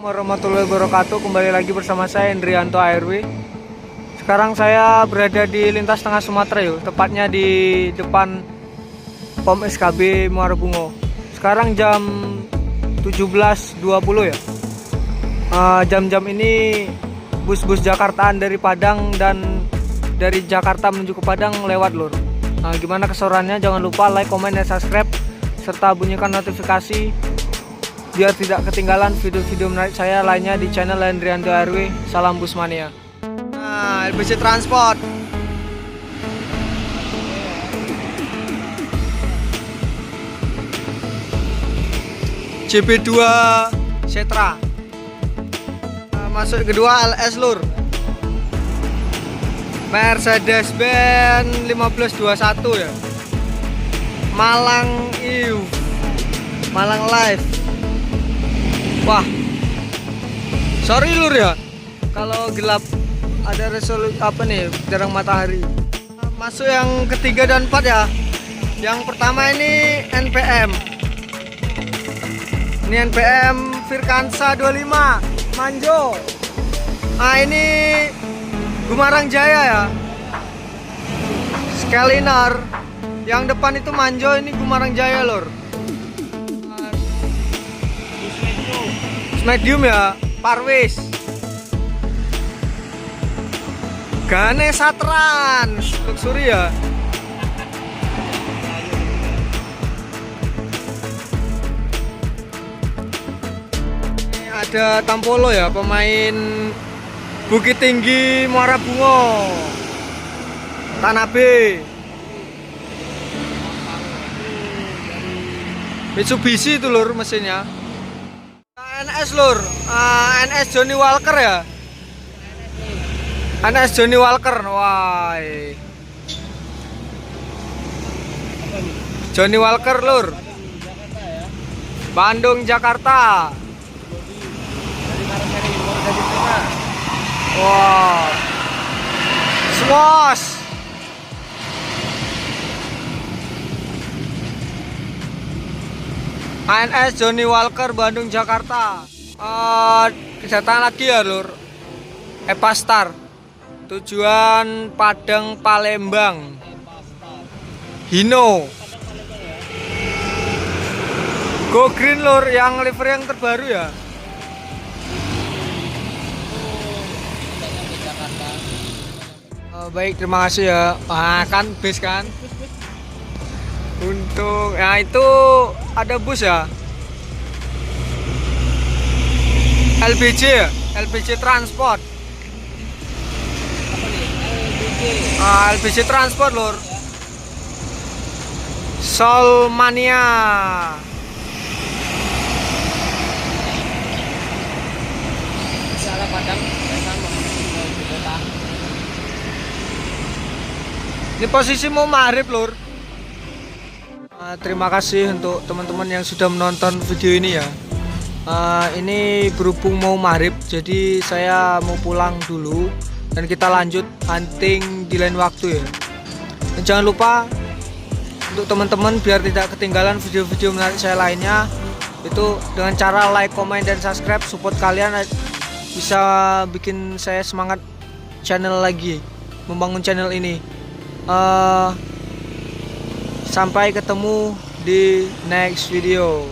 Warahmatullahi wabarakatuh. Kembali lagi bersama saya Hendrianto ARW. Sekarang saya berada di lintas tengah Sumatera yuk, tepatnya di depan POM SKB Muara Bungo. Sekarang jam 17.20 ya. Jam-jam ini bus-bus Jakartaan dari Padang dan dari Jakarta menuju ke Padang lewat lur. Gimana keseruannya? Jangan lupa like, komen, dan subscribe serta bunyikan notifikasi biar tidak ketinggalan video-video menarik saya lainnya di channel Hendrianto ARW. Salam Busmania. Nah, LPG Transport. CB2 Setra. Masuk kedua LS lur. Mercedes-Benz 1521 ya. Malang Malang Live. Wah, sorry lur ya, kalau gelap ada resolusi apa nih, jarang matahari. Masuk yang ketiga dan empat ya. Yang pertama ini NPM. Ini NPM Firkansa 25 Manjo. Ini Gumarang Jaya ya. Skelinar. Yang depan itu Manjo, ini Gumarang Jaya lur. Medium ya, Parwis. Ganesha Trans Luxury ya. Ini ada Tampolo ya, pemain Bukit Tinggi Muara Bungo. Tanah B. Mitsubishi itu lur mesinnya. NS lur, NS Johnny Walker ya. NS Johnny Walker, wah. Johnny Walker lur. Bandung Jakarta. Wah. Swos. ANS Johnny Walker Bandung Jakarta. Kedatangan lagi ya lur. Epastar. Tujuan Padang Palembang. Hino. Go Green lur, yang livery yang terbaru ya. Baik, terima kasih ya. Kan bus kan. Untuk ya itu ada bus ya. LPG ya, LPG Transport. LPG Transport lur. Solmania. Salah Padang. Ini posisi mau maghrib lur. Terima kasih untuk teman-teman yang sudah menonton video ini ya. Ini berhubung mau maghrib, jadi saya mau pulang dulu dan kita lanjut hunting di lain waktu ya. Dan jangan lupa untuk teman-teman biar tidak ketinggalan video-video menarik saya lainnya, itu dengan cara like, comment, dan subscribe. Support kalian bisa bikin saya semangat channel lagi, membangun channel ini. Sampai ketemu di next video.